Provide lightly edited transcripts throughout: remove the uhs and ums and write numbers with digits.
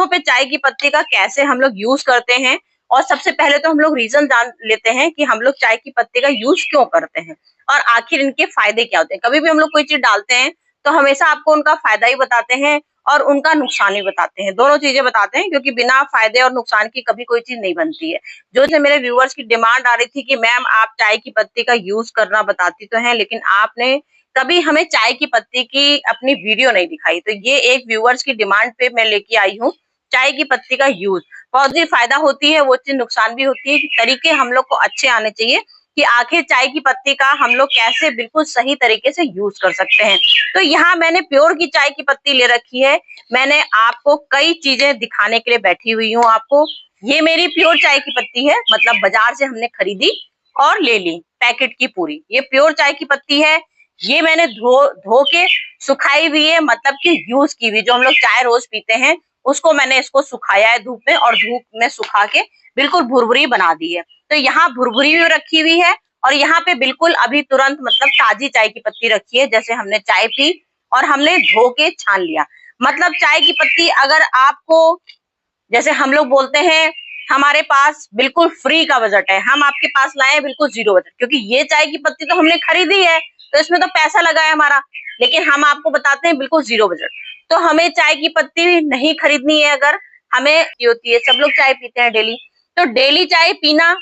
दोनों पे चाय की पत्ती का कैसे हम लोग यूज करते हैं। और सबसे पहले तो हम लोग रीजन जान लेते हैं कि हम लोग चाय की पत्ती का यूज क्यों करते हैं और आखिर इनके फायदे क्या होते हैं। कभी भी हम लोग कोई चीज डालते हैं तो हमेशा आपको उनका फायदा ही बताते हैं और उनका नुकसान भी बताते हैं, दोनों चीजें बताते हैं, क्योंकि बिना फायदे और नुकसान की कभी कोई चीज नहीं बनती है। जो से मेरे व्यूअर्स की डिमांड आ रही थी कि मैम आप चाय की पत्ती का यूज करना बताती तो हैं, लेकिन आपने कभी हमें चाय की पत्ती की अपनी वीडियो नहीं दिखाई। तो ये एक व्यूअर्स की डिमांड पे मैं लेके आई हूँ चाय की पत्ती का यूज। बहुत ही फायदा होती है, वो चीज नुकसान भी होती है। तरीके हम लोग को अच्छे आने चाहिए कि आखिर चाय की पत्ती का हम लोग कैसे बिल्कुल सही तरीके से यूज कर सकते हैं। तो यहाँ मैंने प्योर की चाय की पत्ती ले रखी है। मैंने आपको कई चीजें दिखाने के लिए बैठी हुई हूँ। आपको ये मेरी प्योर चाय की पत्ती है, मतलब बाजार से हमने खरीदी और ले ली पैकेट की पूरी। ये प्योर चाय की पत्ती है। ये मैंने धो के सुखाई हुई है, मतलब कि यूज की हुई। जो हम लोग चाय रोज पीते हैं उसको मैंने इसको सुखाया है धूप में, और धूप में सुखा के बिल्कुल भुरभुरी बना दी है। तो यहाँ भुरभुरी भी रखी हुई है और यहाँ पे बिल्कुल अभी तुरंत मतलब ताजी चाय की पत्ती रखी है। जैसे हमने चाय पी और हमने धो के छान लिया। मतलब चाय की पत्ती अगर आपको, जैसे हम लोग बोलते हैं हमारे पास बिल्कुल फ्री का बजट है, हम आपके पास लाए बिल्कुल जीरो बजट, क्योंकि ये चाय की पत्ती तो हमने खरीदी है तो इसमें तो पैसा लगा है हमारा, लेकिन हम आपको बताते हैं बिल्कुल जीरो बजट। तो हमें चाय की पत्ती नहीं खरीदनी है, अगर हमें होती है, सब लोग चाय पीते हैं डेली, तो डेली चाय पीना,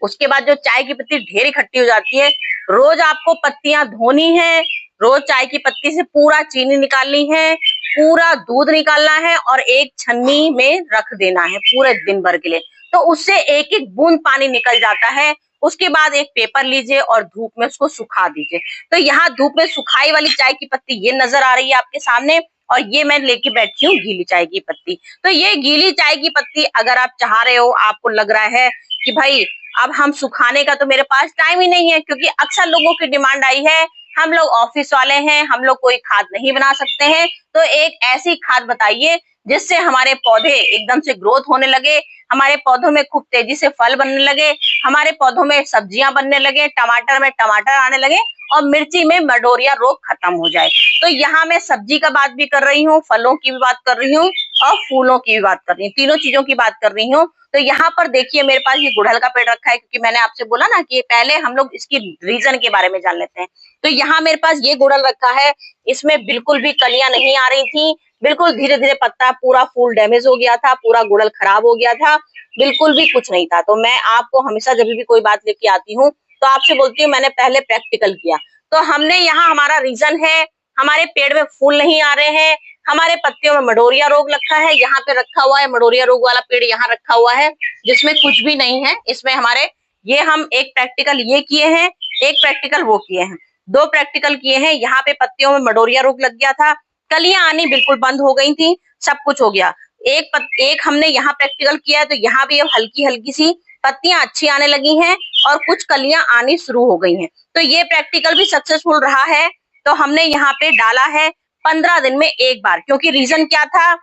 उसके बाद जो चाय की पत्ती ढेर इकट्ठी हो जाती है, रोज आपको पत्तियां धोनी है, रोज चाय की पत्ती से पूरा चीनी निकालनी है, पूरा दूध निकालना है और एक छन्नी में रख देना है पूरे दिन भर के लिए। तो उससे एक एक बूंद पानी निकल जाता है। उसके बाद एक पेपर लीजिए और धूप में उसको सुखा दीजिए। तो यहाँ धूप में सुखाई वाली चाय की पत्ती ये नजर आ रही है आपके सामने, और ये मैं लेके बैठी हूँ गीली चाय की पत्ती। तो ये गीली चाय की पत्ती अगर आप चाह रहे हो, आपको लग रहा है कि भाई अब हम सुखाने का तो मेरे पास टाइम ही नहीं है, क्योंकि अक्सर लोगों की डिमांड आई है हम लोग ऑफिस वाले हैं, हम लोग कोई खाद नहीं बना सकते हैं, तो एक ऐसी खाद बताइए जिससे हमारे पौधे एकदम से ग्रोथ होने लगे, हमारे पौधों में खूब तेजी से फल बनने लगे, हमारे पौधों में सब्जियां बनने लगे, टमाटर में टमाटर आने लगे और मिर्ची में मडोरिया रोग खत्म हो जाए। तो यहाँ मैं सब्जी का बात भी कर रही हूँ, फलों की भी बात कर रही हूँ और फूलों की भी बात कर रही हूँ, तीनों चीजों की बात कर रही हूँ। तो यहाँ पर देखिए मेरे पास ये गुड़हल का पेड़ रखा है, क्योंकि मैंने आपसे बोला ना कि पहले हम लोग इसकी रीजन के बारे में जान लेते हैं। तो यहाँ मेरे पास ये गुड़हल रखा है, इसमें बिल्कुल भी कलियां नहीं आ रही थी, बिल्कुल धीरे धीरे पत्ता, पूरा फूल डैमेज हो गया था, पूरा गुड़हल खराब हो गया था, बिल्कुल भी कुछ नहीं था। तो मैं आपको हमेशा जब भी कोई बात लेके आती हूँ तो आपसे बोलती हूँ मैंने पहले प्रैक्टिकल किया। तो हमने यहाँ, हमारा रीजन है, हमारे पेड़ में फूल नहीं आ रहे हैं, हमारे पत्तियों में मडोरिया रोग रखा है, यहाँ पे रखा हुआ है मडोरिया रोग वाला पेड़, यहाँ रखा हुआ है जिसमें कुछ भी नहीं है। इसमें हमारे ये हम एक प्रैक्टिकल ये किए हैं, एक प्रैक्टिकल वो किए हैं, दो प्रैक्टिकल किए हैं। यहाँ पे पत्तियों में मडोरिया रोग लग गया था, कलियां आनी बिल्कुल बंद हो गई थी, सब कुछ हो गया। एक हमने यहाँ प्रैक्टिकल किया है, तो यहाँ भी अब हल्की हल्की सी पत्तियां अच्छी आने लगी हैं और कुछ कलियां आनी शुरू हो गई हैं। तो ये प्रैक्टिकल भी सक्सेसफुल रहा है। तो हमने यहाँ पे डाला है 15 दिन में एक बार, क्योंकि रीजन क्या था,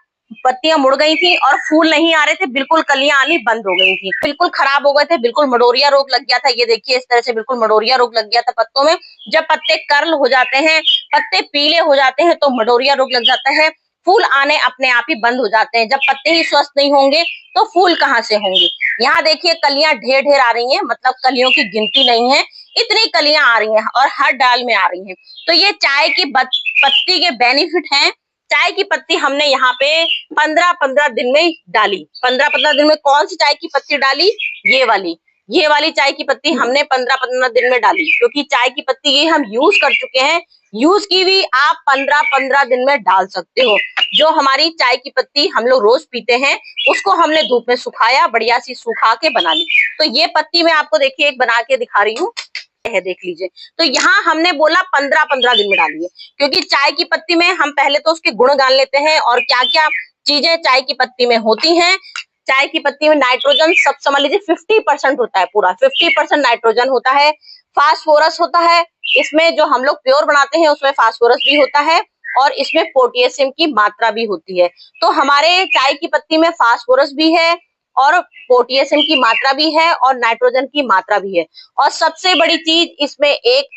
पत्तियां मुड़ गई थी और फूल नहीं आ रहे थे, बिल्कुल कलियां आनी बंद हो गई थी, बिल्कुल खराब हो गए थे, बिल्कुल मडोरिया रोग लग गया था। ये देखिए इस तरह से बिल्कुल मडोरिया रोग लग गया था पत्तों में। जब पत्ते कर्ल हो जाते हैं, पत्ते पीले हो जाते हैं, तो मडोरिया रोग लग जाता है, फूल आने अपने आप ही बंद हो जाते हैं। जब पत्ते ही स्वस्थ नहीं होंगे तो फूल कहाँ से होंगे। यहाँ देखिए कलियां ढेर ढेर आ रही हैं, मतलब कलियों की गिनती नहीं है, इतनी कलियां आ रही हैं और हर डाल में आ रही हैं। तो ये चाय की पत्ती के बेनिफिट हैं। चाय की पत्ती हमने यहाँ पे 15-15 दिन में डाली। 15-15 दिन में कौन सी चाय की पत्ती डाली, ये वाली चाय की पत्ती हमने 15-15 दिन में डाली, क्योंकि चाय की पत्ती ये हम यूज कर चुके हैं, यूज की भी आप 15-15 दिन में डाल सकते हो। जो हमारी चाय की पत्ती हम लोग रोज पीते हैं उसको हमने धूप में सुखाया, बढ़िया सी सुखा के बना ली। तो ये पत्ती मैं आपको देखिए एक बना के दिखा रही हूँ, है देख लीजिए। तो यहाँ हमने बोला 15-15 दिन में डालिए, क्योंकि चाय की पत्ती में हम पहले तो उसके गुण जान लेते हैं और क्या क्या चीजें चाय की पत्ती में होती हैं। चाय की पत्ती में नाइट्रोजन सब समझ लीजिए 50% होता है, पूरा 50% नाइट्रोजन होता है, फास्फोरस होता है, इसमें जो हम लोग प्योर बनाते हैं उसमें फास्फोरस भी होता है और इसमें पोटेशियम की मात्रा भी होती है। तो हमारे चाय की पत्ती में फास्फोरस भी है और पोटेशियम की मात्रा भी है और नाइट्रोजन की मात्रा भी है। और सबसे बड़ी चीज इसमें एक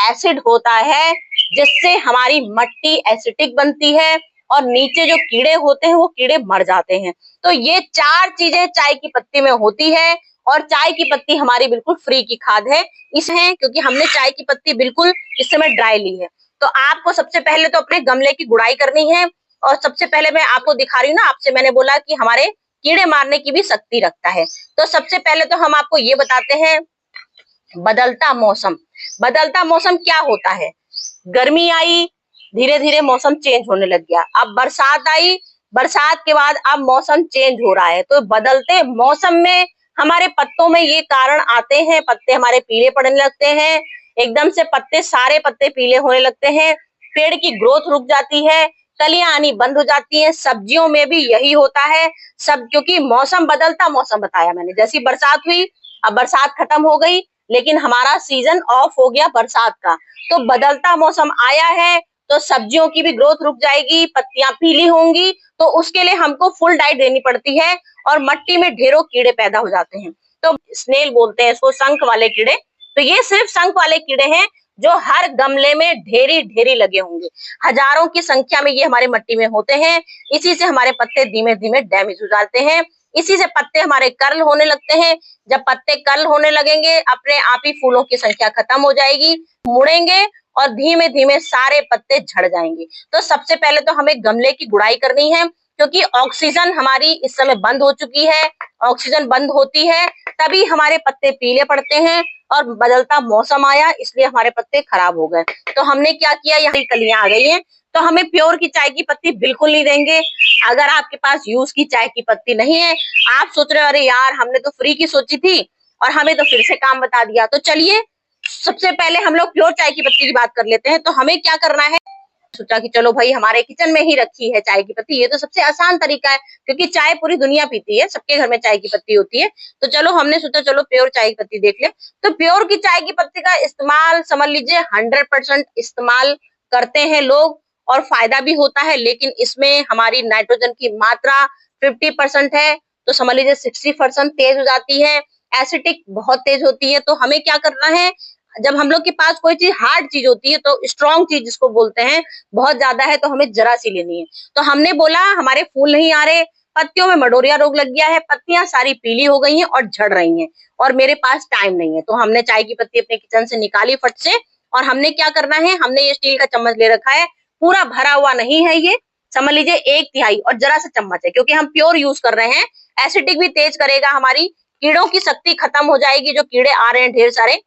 एसिड होता है जिससे हमारी मट्टी एसिडिक बनती है और नीचे जो कीड़े होते हैं वो कीड़े मर जाते हैं। तो ये 4 चीजें चाय की पत्ती में होती है और चाय की पत्ती हमारी बिल्कुल फ्री की खाद है। इसमें क्योंकि हमने चाय की पत्ती बिल्कुल इस समय ड्राई ली है, तो आपको सबसे पहले तो अपने गमले की गुड़ाई करनी है। और सबसे पहले मैं आपको दिखा रही हूँ ना, आपसे मैंने बोला कि हमारे कीड़े मारने की भी शक्ति रखता है। तो सबसे पहले तो हम आपको ये बताते हैं बदलता मौसम। बदलता मौसम क्या होता है? गर्मी आई, धीरे धीरे मौसम चेंज होने लग गया। अब बरसात आई, बरसात के बाद अब मौसम चेंज हो रहा है। तो बदलते मौसम में हमारे पत्तों में ये कारण आते हैं, पत्ते हमारे पीले पड़ने लगते हैं, एकदम से पत्ते सारे पत्ते पीले होने लगते हैं, पेड़ की ग्रोथ रुक जाती है, कलियां आनी बंद हो जाती हैं। सब्जियों में भी यही होता है सब, क्योंकि मौसम बदलता मौसम बताया मैंने। जैसी बरसात हुई, अब बरसात खत्म हो गई, लेकिन हमारा सीजन ऑफ हो गया बरसात का। तो बदलता मौसम आया है तो सब्जियों की भी ग्रोथ रुक जाएगी, पत्तियां पीली होंगी, तो उसके लिए हमको फुल डाइट देनी पड़ती है और मिट्टी में ढेरों कीड़े पैदा हो जाते हैं। तो स्नेल बोलते हैं इसको, शंख वाले कीड़े। तो ये सिर्फ शंख वाले कीड़े हैं जो हर गमले में ढेरी ढेरी लगे होंगे, हजारों की संख्या में ये हमारे मिट्टी में होते हैं। इसी से हमारे पत्ते धीमे धीमे डैमेज हो जाते हैं, इसी से पत्ते हमारे कर्ल होने लगते हैं। जब पत्ते कर्ल होने लगेंगे, अपने आप ही फूलों की संख्या खत्म हो जाएगी, मुड़ेंगे और धीमे धीमे सारे पत्ते झड़ जाएंगे। तो सबसे पहले तो हमें गमले की गुड़ाई करनी है, क्योंकि ऑक्सीजन हमारी इस समय बंद हो चुकी है। ऑक्सीजन बंद होती है तभी हमारे पत्ते पीले पड़ते हैं, और बदलता मौसम आया इसलिए हमारे पत्ते खराब हो गए। तो हमने क्या किया, यहाँ कलियां आ गई हैं, तो हमें प्योर की चाय की पत्ती बिल्कुल नहीं देंगे। अगर आपके पास यूज की चाय की पत्ती नहीं है, आप सोच रहे हो अरे यार हमने तो फ्री की सोची थी और हमें तो फिर से काम बता दिया, तो चलिए सबसे पहले हम लोग प्योर चाय की पत्ती की बात कर लेते हैं। तो हमें क्या करना है, सोचा कि चलो भाई हमारे किचन में ही रखी है चाय की पत्ती, ये तो सबसे आसान तरीका है, क्योंकि चाय पूरी दुनिया पीती है, सबके घर में चाय की पत्ती होती है। तो चलो हमने सोचा चलो प्योर चाय की पत्ती देख ले। तो प्योर की चाय की पत्ती का इस्तेमाल समझ लीजिए 100% इस्तेमाल करते हैं लोग और फायदा भी होता है, लेकिन इसमें हमारी नाइट्रोजन की मात्रा 50% है, तो समझ लीजिए 60% तेज हो जाती है, एसिडिक बहुत तेज होती है। तो हमें क्या करना है, जब हम लोग के पास कोई चीज हार्ड चीज होती है, तो स्ट्रॉन्ग चीज जिसको बोलते हैं, बहुत ज्यादा है तो हमें जरा सी लेनी है। तो हमने बोला हमारे फूल नहीं आ रहे, पत्तियों में मडोरिया रोग लग गया है, पत्तियां सारी पीली हो गई हैं और झड़ रही हैं, और मेरे पास टाइम नहीं है। तो हमने चाय की पत्ती अपने किचन से निकाली फट से, और हमने क्या करना है, हमने ये स्टील का चम्मच ले रखा है, पूरा भरा हुआ नहीं है ये, समझ लीजिए 1/3 और जरा सा चम्मच है, क्योंकि हम प्योर यूज कर रहे हैं। एसिडिक भी तेज करेगा, हमारी कीड़ों की शक्ति खत्म हो जाएगी, जो कीड़े आ रहे हैं ढेर सारे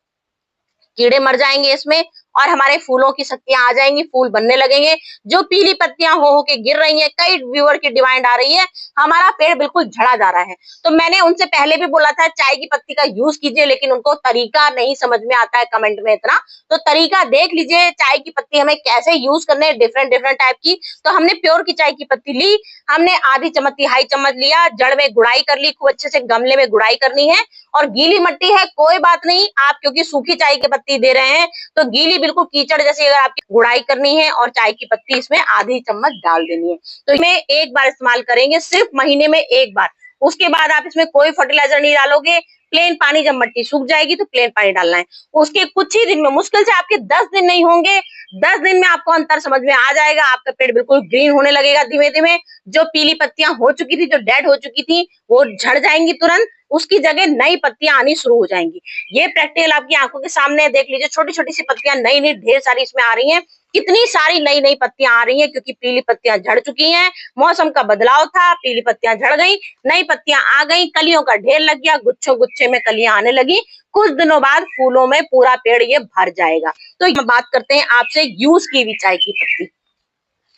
कीड़े मर जाएंगे इसमें, और हमारे फूलों की शक्तियां आ जाएंगी, फूल बनने लगेंगे। जो पीली पत्तियां हो के गिर रही हैं, कई व्यूअर की डिमांड आ रही है, हमारा पेड़ बिल्कुल झड़ा जा रहा है। तो मैंने उनसे पहले भी बोला था चाय की पत्ती का यूज कीजिए, लेकिन उनको तरीका नहीं समझ में आता है कमेंट में इतना। तो तरीका देख लीजिए, चाय की पत्ती हमें कैसे यूज करने है, डिफरेंट डिफरेंट टाइप की। तो हमने प्योर की चाय की पत्ती ली, हमने आधी चम्मच तिहाई चम्मच लिया, जड़ में गुड़ाई कर ली, खूब अच्छे से गमले में गुड़ाई करनी है। और गीली मिट्टी है कोई बात नहीं, आप क्योंकि सूखी चाय की पत्ती दे रहे हैं, तो गीली बिल्कुल कीचड़ जैसी अगर आपकी गुड़ाई करनी है, और चाय की पत्ती इसमें आधी चम्मच डाल देनी है। तो इसमें एक बार इस्तेमाल करेंगे, सिर्फ महीने में एक बार। उसके बाद आप इसमें कोई फर्टिलाइजर नहीं डालोगे, प्लेन पानी, जब मिट्टी सूख जाएगी तो प्लेन पानी डालना है। उसके कुछ ही दिन में, मुश्किल से आपके 10 दिन नहीं होंगे, 10 दिन में आपको अंतर समझ में आ जाएगा, आपका पेड़ बिल्कुल ग्रीन होने लगेगा धीमे धीमे। जो पीली पत्तियां हो चुकी थी, जो डेड हो चुकी थी, वो झड़ जाएंगी तुरंत, उसकी जगह नई पत्तियां आनी शुरू हो जाएंगी। ये प्रैक्टिकल आपकी आंखों के सामने देख लीजिए, छोटी छोटी सी पत्तियां नई नई ढेर सारी इसमें आ रही हैं। कितनी सारी नई नई पत्तियां आ रही हैं, क्योंकि पीली पत्तियां झड़ चुकी हैं, मौसम का बदलाव था, पीली पत्तियां झड़ गई, नई पत्तियां आ गई, कलियों का ढेर लग गया, गुच्छों गुच्छे में कलियां आने लगी। कुछ दिनों बाद फूलों में पूरा पेड़ ये भर जाएगा। तो हम बात करते हैं आपसे यूज की हुई चाय की पत्ती।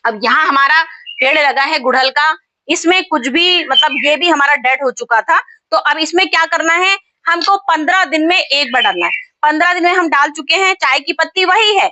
अब यहाँ हमारा पेड़ लगा है गुड़हल का, इसमें कुछ भी मतलब ये भी हमारा डेड हो चुका था। तो अब इसमें क्या करना है, हमको 15 दिन में एक बार डालना है। 15 दिन में हम डाल चुके हैं, चाय की पत्ती वही है,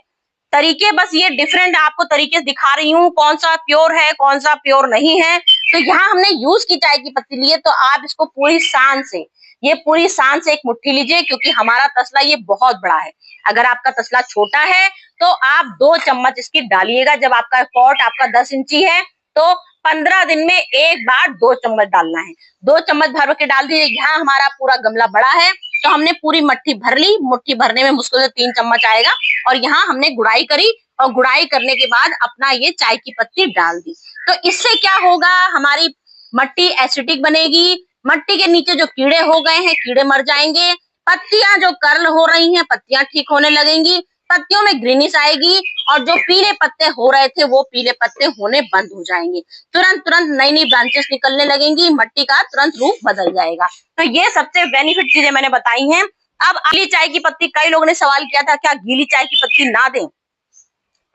तरीके बस ये डिफरेंट आपको तरीके दिखा रही हूँ, कौन सा प्योर है कौन सा प्योर नहीं है। तो यहाँ हमने यूज की चाय की पत्ती ली है, तो आप इसको पूरी शान से, ये पूरी शान से एक मुट्ठी लीजिए, क्योंकि हमारा तसला ये बहुत बड़ा है। अगर आपका तसला छोटा है तो आप 2 चम्मच इसकी डालिएगा। जब आपका पॉट आपका 10 इंची है तो 15 दिन में एक बार 2 चम्मच डालना है। 2 चम्मच भर के डाल दीजिए। यहाँ हमारा पूरा गमला बड़ा है, तो हमने पूरी मट्ठी भर ली, मुट्ठी भरने में मुश्किल से 3 चम्मच आएगा। और यहाँ हमने गुड़ाई करी, और गुड़ाई करने के बाद अपना ये चाय की पत्ती डाल दी। तो इससे क्या होगा, हमारी मट्टी एसिडिक बनेगी, मट्टी के नीचे जो कीड़े हो गए हैं कीड़े मर जाएंगे, पत्तियां जो कर्ल हो रही हैं पत्तियां ठीक होने लगेंगी, पत्तियों में ग्रीनिश आएगी और जो पीले पत्ते हो रहे थे वो पीले पत्ते होने बंद हो जाएंगे। तुरंत तुरंत नई नई ब्रांचेस निकलने लगेंगी, मट्टी का तुरंत रूप बदल जाएगा। तो ये सबसे बेनिफिट चीजें मैंने बताई हैं। अब गीली चाय की पत्ती, कई लोगों ने सवाल किया था क्या गीली चाय की पत्ती ना दें,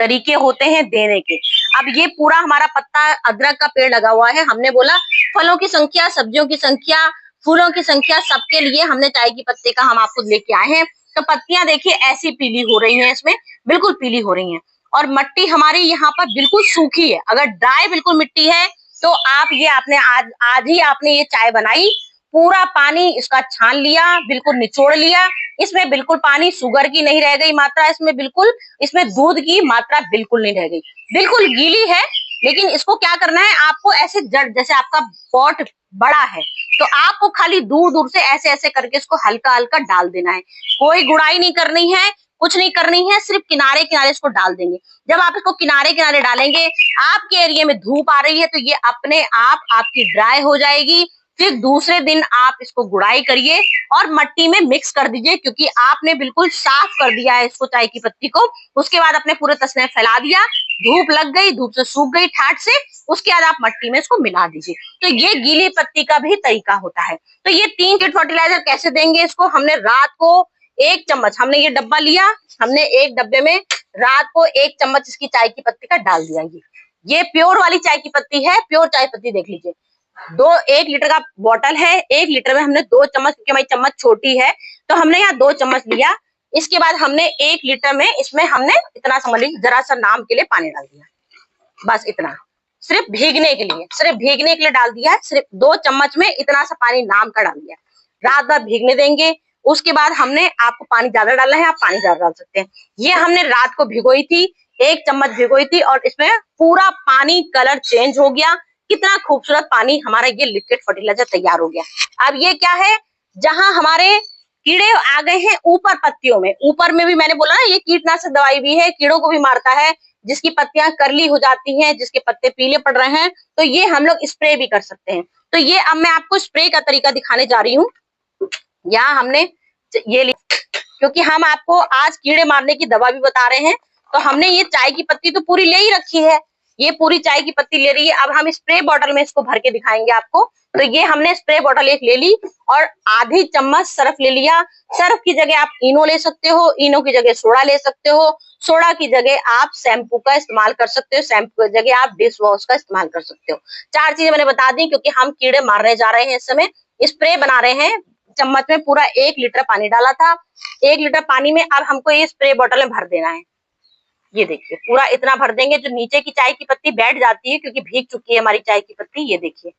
तरीके होते हैं देने के। अब ये पूरा हमारा पत्ता अदरक का पेड़ लगा हुआ है, हमने बोला फलों की संख्या, सब्जियों की संख्या, फूलों की संख्या, सबके लिए हमने चाय की पत्ते का हम आपको लेके आए हैं। तो पत्तियां देखिए ऐसी पीली हो रही हैं, इसमें बिल्कुल पीली हो रही हैं और मट्टी हमारी यहाँ पर बिल्कुल सूखी है। अगर ड्राई बिल्कुल मिट्टी है तो आप ये आपने आज ही आपने ये चाय बनाई, पूरा पानी इसका छान लिया, बिल्कुल निचोड़ लिया, इसमें बिल्कुल पानी, शुगर की नहीं रह गई मात्रा इसमें, बिल्कुल इसमें दूध की मात्रा बिल्कुल नहीं रह गई, बिल्कुल गीली है। लेकिन इसको क्या करना है आपको, ऐसे जैसे आपका पॉट बड़ा है तो आपको खाली दूर दूर से ऐसे ऐसे करके इसको हल्का हल्का डाल देना है, कोई गुड़ाई नहीं करनी है, कुछ नहीं करनी है, सिर्फ किनारे किनारे इसको डाल देंगे। जब आप इसको किनारे किनारे डालेंगे, आपके एरिया में धूप आ रही है तो ये अपने आप आपकी ड्राई हो जाएगी। फिर दूसरे दिन आप इसको गुड़ाई करिए और मट्टी में मिक्स कर दीजिए, क्योंकि आपने बिल्कुल साफ कर दिया है इसको, चाय की पत्ती को। उसके बाद अपने पूरे तसले फैला दिया, धूप लग गई, धूप से सूख गई ठाट से, उसके बाद आप मट्टी में इसको मिला दीजिए। तो ये गीली पत्ती का भी तरीका होता है। तो ये 3 किट फर्टिलाइजर कैसे देंगे इसको, हमने रात को 1 चम्मच, हमने ये डब्बा लिया, हमने एक डब्बे में रात को 1 चम्मच इसकी चाय की पत्ती का डाल दिया। ये प्योर वाली चाय की पत्ती है, प्योर चाय पत्ती देख लीजिए। 1 लीटर का बॉटल है, 1 लीटर में हमने 2 चम्मच, क्योंकि हमारी चम्मच छोटी है तो हमने यहाँ 2 चम्मच लिया। इसके बाद हमने 1 लीटर में इसमें हमने इतना समझ लीजिए, जरा सा नाम के लिए पानी डाल दिया, बस इतना, सिर्फ भीगने के लिए, सिर्फ भीगने के लिए डाल दिया है। सिर्फ 2 चम्मच में इतना सा पानी नाम का डाल दिया, रात भर भीगने देंगे। उसके बाद हमने, आपको पानी ज्यादा डालना है आप पानी ज्यादा डाल सकते हैं। ये हमने रात को भिगोई थी, 1 चम्मच भिगोई थी और इसमें पूरा पानी कलर चेंज हो गया, कितना खूबसूरत पानी हमारा ये लिक्विड फर्टिलाइजर तैयार हो गया। अब ये क्या है, जहां हमारे कीड़े आ गए हैं ऊपर पत्तियों में, ऊपर में भी मैंने बोला ना ये कीटनाशक दवाई भी है, कीड़ों को भी मारता है, जिसकी पत्तियां करली हो जाती हैं, जिसके पत्ते पीले पड़ रहे हैं, तो ये हम लोग स्प्रे भी कर सकते हैं। तो ये अब मैं आपको स्प्रे का तरीका दिखाने जा रही हूँ। यहाँ हमने ये ली, क्योंकि हम आपको आज कीड़े मारने की दवा भी बता रहे हैं, तो हमने ये चाय की पत्ती तो पूरी ले ही रखी है, ये पूरी चाय की पत्ती ले रही है। अब हम स्प्रे बॉटल में इसको भर के दिखाएंगे आपको। तो ये हमने स्प्रे बॉटल 1 ले ली और आधी चम्मच सर्फ ले लिया। सर्फ की जगह आप इनो ले सकते हो, इनो की जगह सोडा ले सकते हो, सोडा की जगह आप शैम्पू का इस्तेमाल कर सकते हो, शैम्पू की जगह आप डिश वॉश का इस्तेमाल कर सकते हो। 4 चीजें मैंने बता दी, क्योंकि हम कीड़े मारने जा रहे हैं, इस समय स्प्रे बना रहे हैं। चम्मच में पूरा 1 लीटर पानी डाला था, 1 लीटर पानी में अब हमको ये स्प्रे बॉटल में भर देना है। ये देखिए पूरा इतना भर देंगे, जो नीचे की चाय की पत्ती बैठ जाती है क्योंकि भीग चुकी है हमारी चाय की पत्ती। ये देखिए,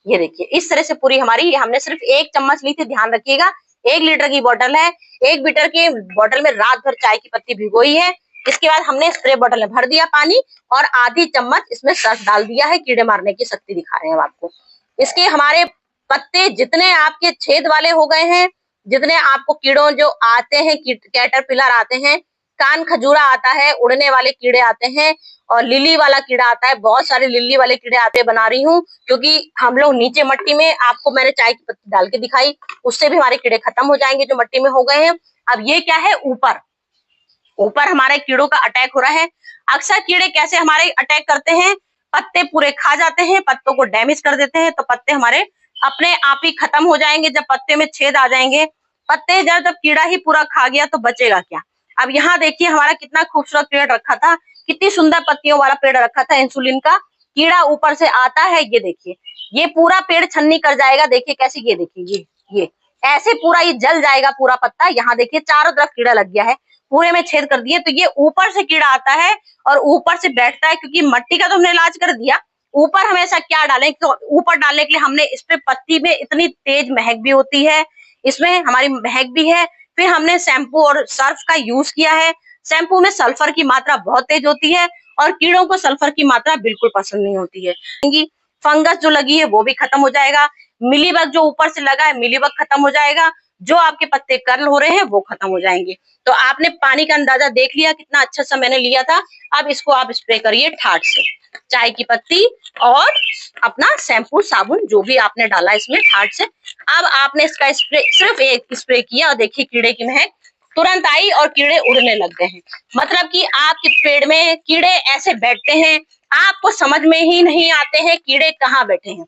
ये देखिए इस तरह से पूरी हमारी, हमने सिर्फ 1 चम्मच ली थी, ध्यान रखिएगा। 1 लीटर की बोतल है, 1 लीटर की बोतल में रात भर चाय की पत्ती भिगोई है। इसके बाद हमने स्प्रे बॉटल में भर दिया पानी और आधी चम्मच इसमें सर्फ डाल दिया है। कीड़े मारने की शक्ति दिखा रहे हैं आपको। इसके हमारे पत्ते जितने आपके छेद वाले हो गए हैं, जितने आपको कीड़ों जो आते हैं, कैटरपिलर आते हैं, कान खजूरा आता है, उड़ने वाले कीड़े आते हैं और लिली वाला कीड़ा आता है, बहुत सारे लिली वाले कीड़े आते बना रही हूँ, क्योंकि हम लोग नीचे मट्टी में, आपको मैंने चाय की पत्ती डाल के दिखाई, उससे भी हमारे कीड़े खत्म हो जाएंगे जो मट्टी में हो गए हैं। अब ये क्या है, ऊपर ऊपर हमारे कीड़ों का अटैक हो रहा है। अक्सर कीड़े कैसे हमारे अटैक करते हैं, पत्ते पूरे खा जाते हैं, पत्तों को डैमेज कर देते हैं, तो पत्ते हमारे अपने आप ही खत्म हो जाएंगे। जब पत्ते में छेद आ जाएंगे, पत्ते जब कीड़ा ही पूरा खा गया तो बचेगा क्या। अब यहाँ देखिए हमारा कितना खूबसूरत पेड़ रखा था, कितनी सुंदर पत्तियों वाला पेड़ रखा था इंसुलिन का, कीड़ा ऊपर से आता है। ये देखिए ये पूरा पेड़ छन्नी कर जाएगा, देखिए कैसे, ये देखिए ये ऐसे पूरा ये जल जाएगा पूरा पत्ता। यहाँ देखिए चारों तरफ कीड़ा लग गया है, पूरे में छेद कर दिए। तो ये ऊपर से कीड़ा आता है और ऊपर से बैठता है, क्योंकि मट्टी का तो हमने इलाज कर दिया। ऊपर हमेशा क्या डालें, तो ऊपर डालने के लिए हमने इस पे पत्ती में इतनी तेज महक भी होती है, इसमें हमारी महक भी है। फिर हमने शैम्पू और सर्फ का यूज किया है। शैम्पू में सल्फर की मात्रा बहुत तेज होती है और कीड़ों को सल्फर की मात्रा बिल्कुल पसंद नहीं होती है। फंगस जो लगी है वो भी खत्म हो जाएगा, मिलीबग जो ऊपर से लगा है मिलीबग खत्म हो जाएगा, जो आपके पत्ते कर्ल हो रहे हैं वो खत्म हो जाएंगे। तो आपने पानी का अंदाजा देख लिया कितना अच्छा सा मैंने लिया था। अब इसको आप स्प्रे करिए ठाठ से। चाय की पत्ती और अपना शैम्पू साबुन जो भी आपने डाला इसमें ठाट से। अब आपने इसका स्प्रे सिर्फ एक स्प्रे किया और देखिए कीड़े की महक तुरंत आई और कीड़े उड़ने लग गए हैं। मतलब कि आपके पेड़ में कीड़े ऐसे बैठते हैं, आपको समझ में ही नहीं आते हैं कीड़े कहाँ बैठे हैं।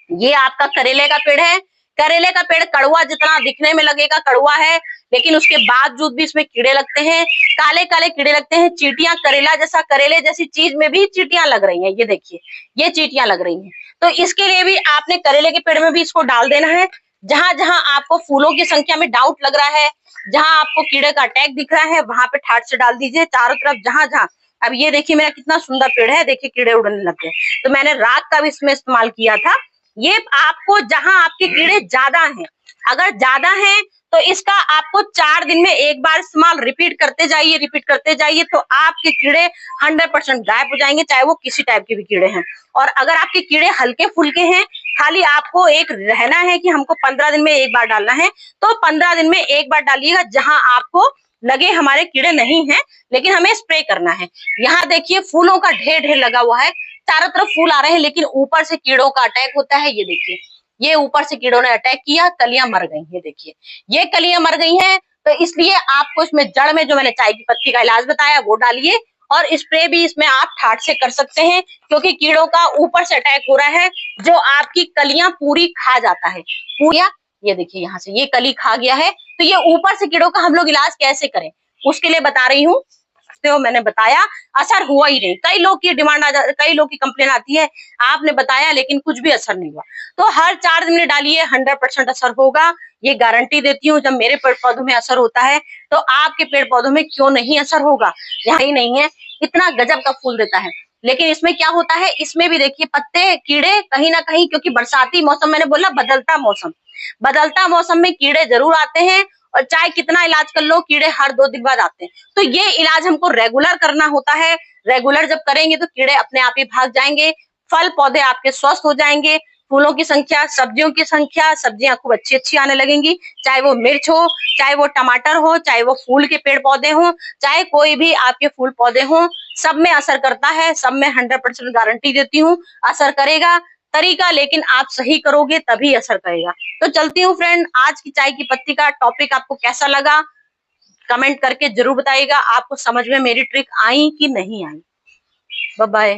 ये आपका करेले का पेड़ है। करेले का पेड़ कड़वा जितना दिखने में लगेगा कड़वा है, लेकिन उसके बावजूद भी इसमें कीड़े लगते हैं, काले काले कीड़े लगते हैं। चींटियां करेला जैसा करेले जैसी चीज में भी चींटियां लग रही हैं, ये देखिए ये चींटियां लग रही हैं। तो इसके लिए भी आपने करेले के पेड़ में भी इसको डाल देना है। जहां जहां आपको फूलों की संख्या में डाउट लग रहा है, जहां आपको कीड़े का अटैक दिख रहा है, वहां पे ठाट से डाल दीजिए चारों तरफ जहां जहां। अब ये देखिए मेरा कितना सुंदर पेड़ है, देखिए कीड़े उड़ने लग गए। तो मैंने रात का भी इसमें इस्तेमाल किया था। ये आपको जहां आपके कीड़े ज्यादा हैं, अगर ज्यादा हैं तो इसका आपको 4 दिन में एक बार इस्तेमाल रिपीट करते जाइए तो आपके कीड़े 100% गायब हो जाएंगे, चाहे वो किसी टाइप के भी कीड़े हैं। और अगर आपके कीड़े हल्के फुल्के हैं, खाली आपको एक रहना है कि हमको 15 दिन में एक बार डालना है, तो 15 दिन में एक बार डालिएगा। जहां आपको लगे हमारे कीड़े नहीं है लेकिन हमें स्प्रे करना है। यहाँ देखिए फूलों का ढेर ढेर लगा हुआ है, चारों तरफ फूल आ रहे हैं, लेकिन ऊपर से कीड़ों का अटैक होता है। ये देखिए ये ऊपर से कीड़ों ने अटैक किया, कलियां मर गई। ये देखिए ये कलियां मर गई हैं, तो इसलिए आपको इसमें जड़ में जो मैंने चाय की पत्ती का इलाज बताया वो डालिए। और स्प्रे भी इसमें आप ठाट से कर सकते हैं, क्योंकि कीड़ों का ऊपर से अटैक हो रहा है जो आपकी कलियां पूरी खा जाता है पूरा। ये देखिए यहाँ से ये कली खा गया है, तो ये ऊपर से कीड़ों का हम लोग इलाज कैसे करें उसके लिए बता रही हूँ। तो मैंने बताया असर हुआ ही नहीं। कई लोग की डिमांड कई लोग की कंप्लेन आती है, आपने बताया लेकिन कुछ भी असर नहीं हुआ। तो हर 4 दिन में डालिए, 100% असर होगा, ये गारंटी देती हूँ। जब मेरे पेड़ पौधों में असर होता है तो आपके पेड़ पौधों में क्यों नहीं असर होगा। यहाँ ही नहीं है, इतना गजब का फूल देता है। लेकिन इसमें क्या होता है, इसमें भी देखिए पत्ते कीड़े कहीं ना कहीं, क्योंकि बरसाती मौसम, मैंने बोला बदलता मौसम में कीड़े जरूर आते हैं। और चाहे कितना इलाज कर लो कीड़े हर 2 दिन बाद आते हैं। तो ये इलाज हमको रेगुलर करना होता है। रेगुलर जब करेंगे तो कीड़े अपने आप ही भाग जाएंगे, फल पौधे आपके स्वस्थ हो जाएंगे, फूलों की संख्या, सब्जियों की संख्या, सब्जियां खूब अच्छी अच्छी आने लगेंगी। चाहे वो मिर्च हो, चाहे वो टमाटर हो, चाहे वो फूल के पेड़ पौधे हो, चाहे कोई भी आपके फूल पौधे हो, सब में असर करता है। सब में 100% गारंटी देती हूँ असर करेगा। तरीका लेकिन आप सही करोगे तभी असर करेगा। तो चलती हूँ फ्रेंड, आज की चाय की पत्ती का टॉपिक आपको कैसा लगा कमेंट करके जरूर बताइएगा। आपको समझ में मेरी ट्रिक आई कि नहीं आई। Bye bye.